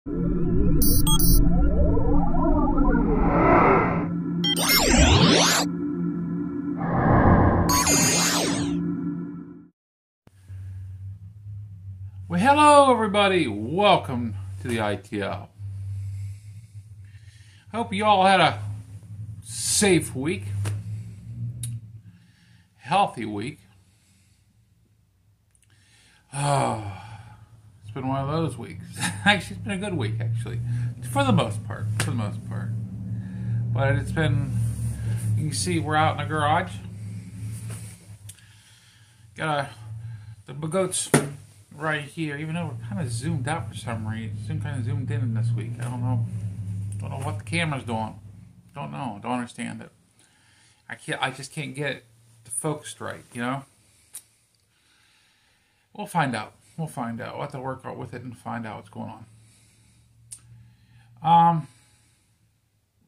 Well, hello everybody. Welcome to the ITL. Hope you all had a safe week, healthy week. It's been one of those weeks. Actually, it's been a good week, actually, for the most part. But it's been, you can see we're out in the garage. Got the goats right here, even though we're kind of zoomed out for some reason. Kind of zoomed in this week. I don't know what the camera's doing. Don't understand it. I just can't get it focused right, you know? We'll find out. We'll have to work out with it and find out what's going on.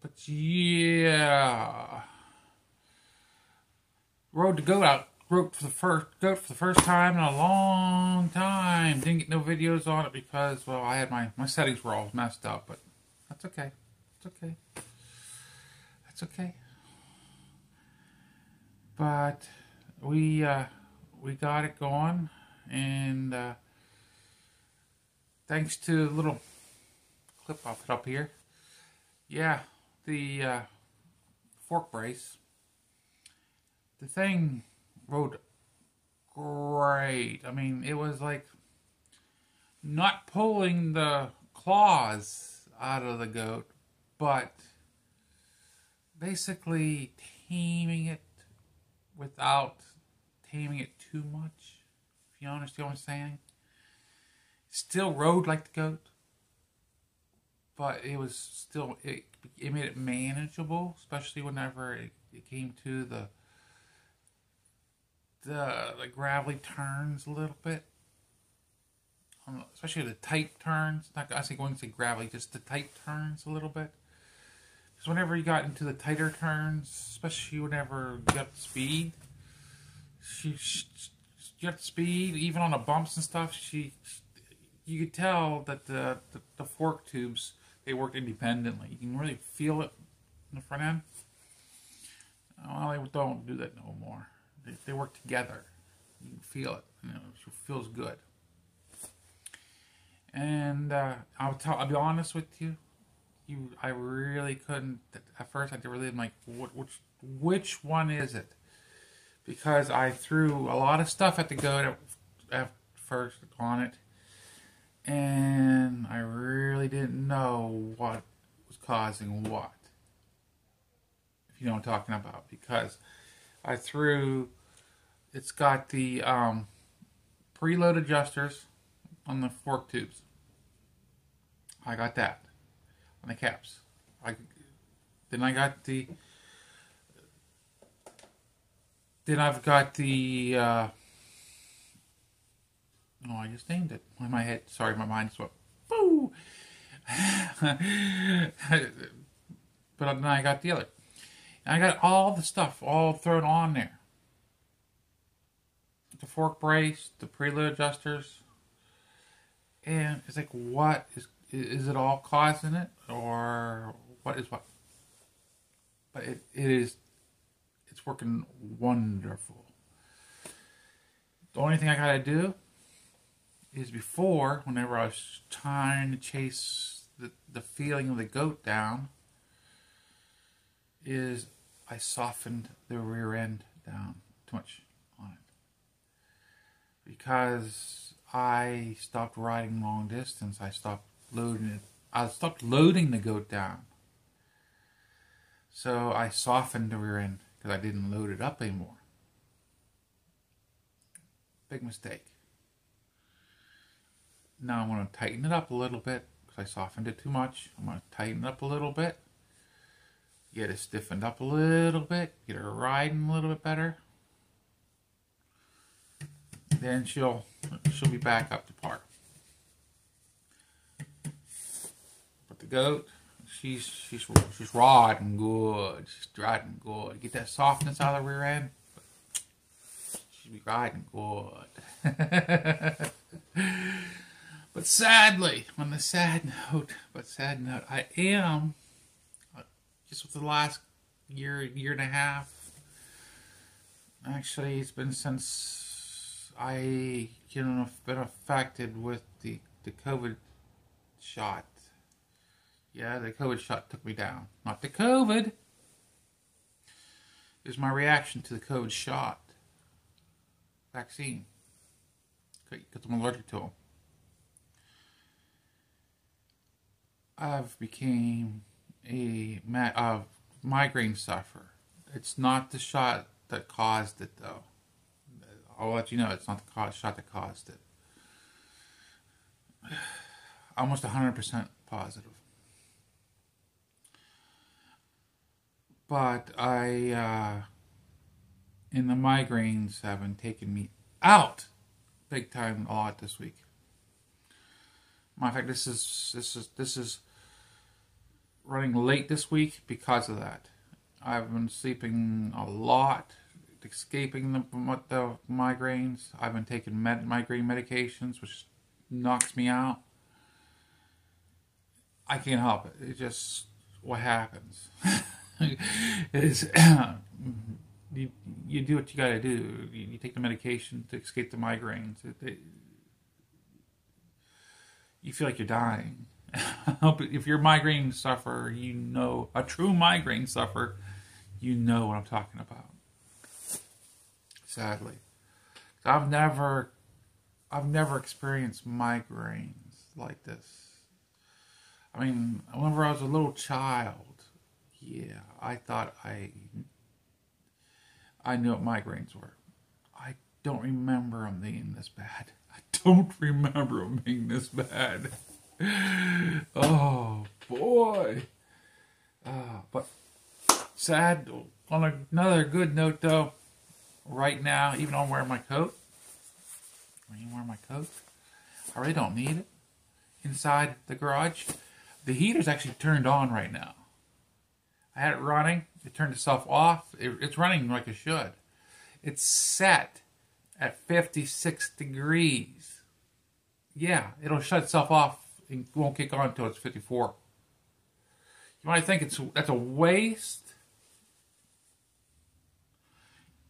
But yeah, rode for the first time in a long time. Didn't get no videos on it because, well, I had my settings were all messed up, but that's okay. That's okay. But we got it going, and thanks to a little clip I'll put up here. Yeah, the fork brace. The thing rode great. I mean, it was like not pulling the claws out of the goat, but basically taming it without taming it too much, if you understand what I'm saying. Still rode like the goat, but it was still, it made it manageable, especially whenever it came to the gravelly turns a little bit. Especially the tight turns. Not I say going to say gravelly, just the tight turns a little bit. Because whenever you got into the tighter turns, especially whenever you got speed, she got speed, even on the bumps and stuff, you could tell that the fork tubes, they worked independently. You can really feel it in the front end. Well, they don't do that no more. They work together. You can feel it. You know, it feels good. And I'll be honest with you. I really couldn't. At first, I really like which one is it? Because I threw a lot of stuff at the goat at first on it, and I really didn't know what was causing what. If you know what I'm talking about, because I threw. It's got the preload adjusters on the fork tubes. I got that on the caps. Then I've got the oh, I just named it in my head. Sorry, my mind just went boo. But then I got the other. And I got all the stuff all thrown on there. The fork brace, the preload adjusters, and it's like, what is it all causing it, or what is what? But it's working wonderful. The only thing I gotta do is whenever I was trying to chase the feeling of the goat down, is I softened the rear end down too much on it. Because I stopped riding long distance, I stopped loading it. I stopped loading the goat down. So I softened the rear end because I didn't load it up anymore. Big mistake. Now I'm going to tighten it up a little bit because I softened it too much. I'm going to tighten it up a little bit. Get it stiffened up a little bit. Get her riding a little bit better. Then she'll be back up to par. But the goat, she's riding good. She's riding good. Get that softness out of the rear end. She'll be riding good. But sadly, on the sad note, I am, just with the last year and a half, actually it's been since I, been affected with the COVID shot. Yeah, the COVID shot took me down. Not the COVID. It was my reaction to the COVID shot. Vaccine. Because I'm allergic to them. I've became a migraine sufferer. It's not the shot that caused it, though. I'll let you know it's not the shot that caused it. Almost 100% positive. But in the migraines have been taking me out big time a lot this week. Matter of fact, this is running late this week because of that. I've been sleeping a lot, escaping the migraines. I've been taking migraine medications, which knocks me out. I can't help it. It's just what happens. You do what you got to do. You take the medication to escape the migraines. You feel like you're dying. If you're a migraine sufferer, a true migraine sufferer, you know what I'm talking about. Sadly, I've never experienced migraines like this. I mean, whenever I was a little child, yeah, I thought I knew what migraines were. I don't remember them being this bad. Oh, boy. But sad. On another good note, though, right now, even though I'm wearing my coat, I really don't need it. Inside the garage, the heater's actually turned on right now. I had it running. It turned itself off. It's running like it should. It's set at 56 degrees. Yeah, it'll shut itself off and won't kick on until it's 54. You might think that's a waste.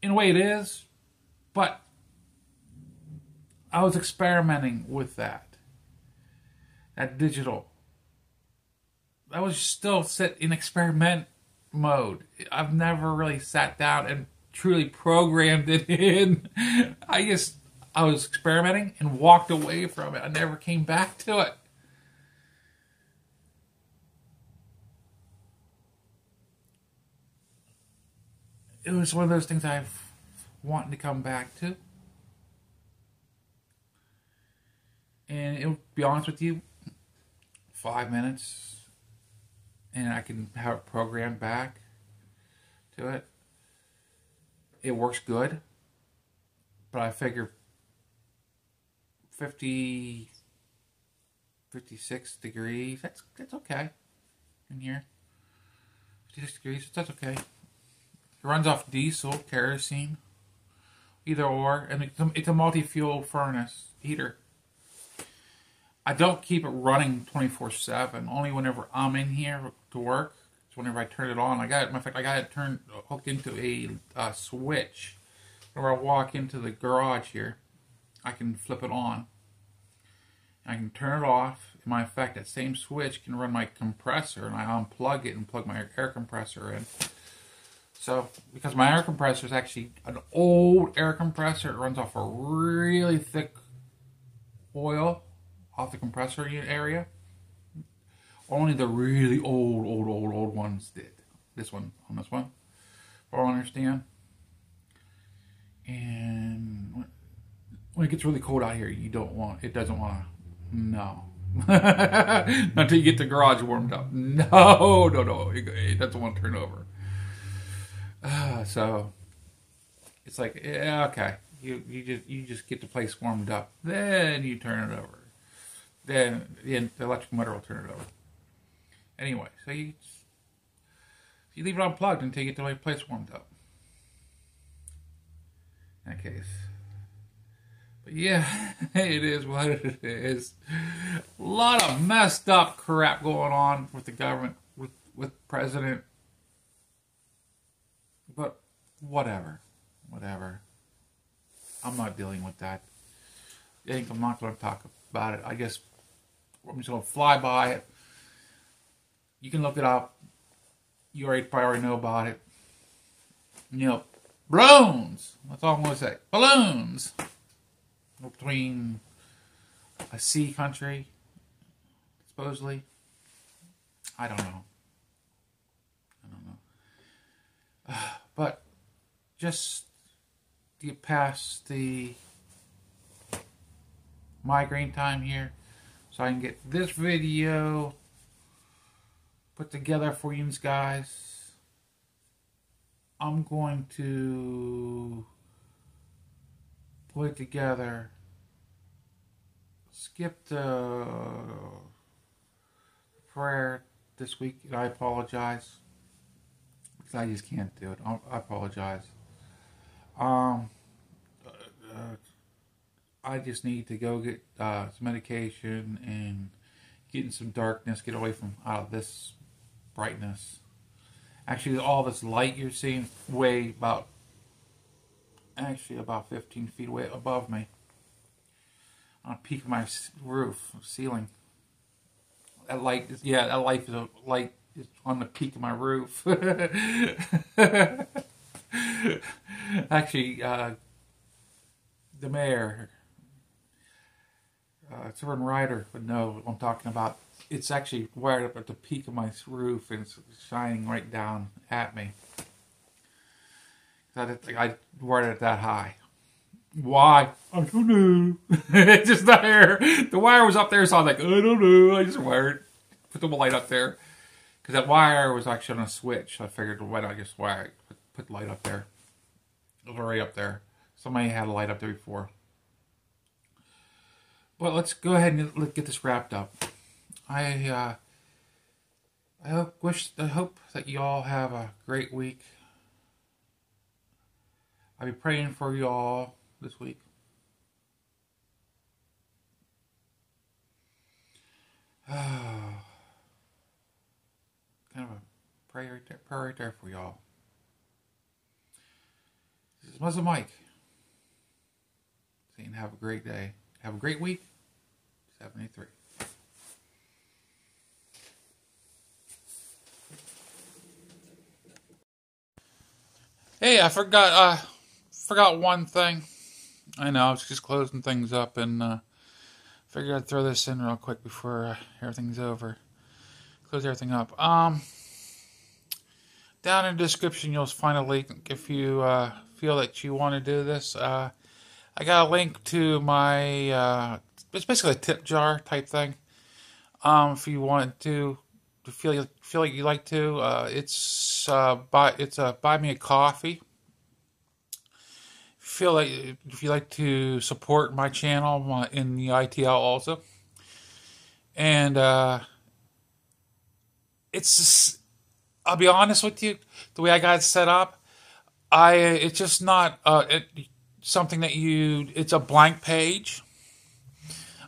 In a way it is, but I was experimenting with that digital. I was still set in experiment mode. I've never really sat down and truly programmed it in. I was experimenting and walked away from it. I never came back to it. It was one of those things I've wanted to come back to. And it'll be honest with you, 5 minutes and I can have it programmed back to it. It works good, but I figure 56 degrees, that's okay in here. 56 degrees, that's okay. It runs off diesel, kerosene, either or, and it's a multi-fuel furnace heater. I don't keep it running 24/7. Only whenever I'm in here to work. It's whenever I turn it on. In fact, I got it hooked into a switch. Whenever I walk into the garage here, I can flip it on. I can turn it off. In my effect, that same switch can run my compressor, and I unplug it and plug my air compressor in. So, because my air compressor is actually an old air compressor, it runs off a really thick oil off the compressor area. Only the really old ones did. This one, I don't understand. And when it gets really cold out here, it doesn't want to, no. Until you get the garage warmed up. No. It doesn't want to turn over. So, it's like, yeah, okay. You just get the place warmed up. Then you turn it over. Then the electric motor will turn it over. Anyway, so you leave it unplugged until you get the place warmed up. In that case. Yeah, it is what it is. A lot of messed up crap going on with the government, with President. But whatever. Whatever. I'm not dealing with that. I'm not going to talk about it. I'm just going to fly by it. You can look it up. You probably already know about it. Balloons. That's all I'm going to say. Balloons. Between a sea country, supposedly. I don't know. But just to get past the migraine time here, so I can get this video put together for you guys, I'm going to put it together. Skip the prayer this week, and I apologize because I just can't do it. I apologize. I just need to go get some medication and get in some darkness, get away from out of this brightness. Actually, all this light you're seeing about 15 feet away above me, on the peak of my roof ceiling. That light is on the peak of my roof. Actually, the mayor, Southern Rider, would know what I'm talking about. It's actually wired up at the peak of my roof, and it's shining right down at me. I wired it that high. Why? I don't know. It's just there. The wire was up there, so I was like, I don't know. I just put the light up there. Because that wire was actually on a switch. I figured, why not just put the light up there. It was already up there. Somebody had a light up there before. Well, let's go ahead and get this wrapped up. I hope that you all have a great week. I'll be praying for you all this week. Kind of a prayer right there for y'all. This is MuzzleMike. Saying have a great day. Have a great week. 73. Hey, I forgot one thing. I know, I was just closing things up, and figured I'd throw this in real quick before everything's over. Close everything up. Down in the description, you'll find a link if you feel that you want to do this. I got a link to my, it's basically a tip jar type thing. If you want to feel like you like to, it's buy me a coffee. If you like to support my channel in the ITL also, and it's just, I'll be honest with you, the way I got it set up, it's just not something that it's a blank page.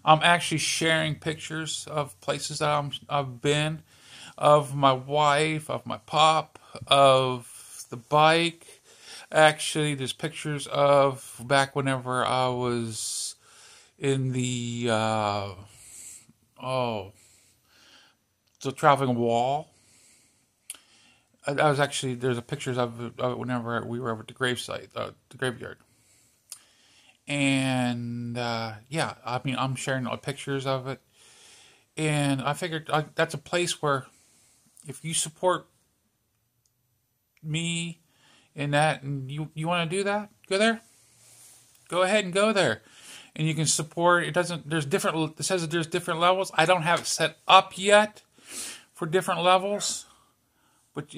I'm actually sharing pictures of places that I've been, of my wife, of my pop, of the bike. Actually, there's pictures of back whenever I was in the traveling wall. There's a pictures of it whenever we were over at the gravesite, the graveyard. And I'm sharing all pictures of it. And I figured that's a place where if you support me in that, and you want to do that, go there. Go ahead and go there. And you can support. It says that there's different levels. I don't have it set up yet for different levels. But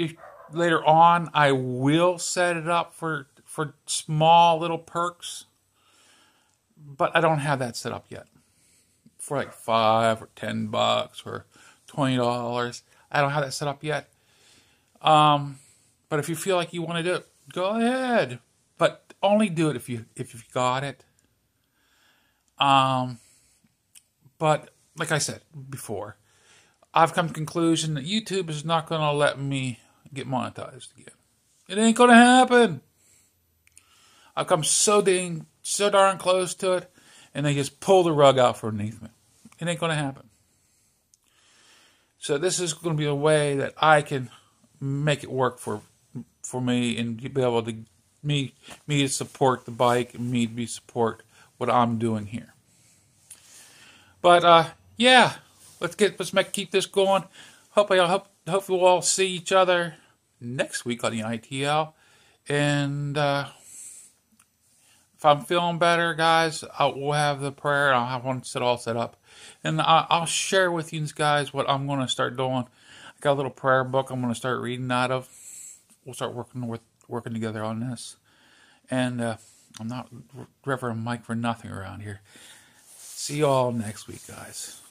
later on, I will set it up for small little perks. But I don't have that set up yet. For like $5 or $10 or $20. I don't have that set up yet. But if you feel like you want to do it, go ahead. But only do it if you've got it. But like I said before, I've come to the conclusion that YouTube is not going to let me get monetized again. It ain't going to happen. I've come so darn close to it, and they just pull the rug out from underneath me. It ain't going to happen. So this is going to be a way that I can make it work for me and be able to me to support the bike and me to support what I'm doing here. But yeah, let's keep this going. Hopefully we'll all see each other next week on the ITL. And if I'm feeling better, guys, we'll have the prayer. I'll have one all set up, and I'll share with you guys what I'm going to start doing. I got a little prayer book I'm going to start reading out of. We'll start working together on this. And I'm not Reverend Mike for nothing around here. See you all next week, guys.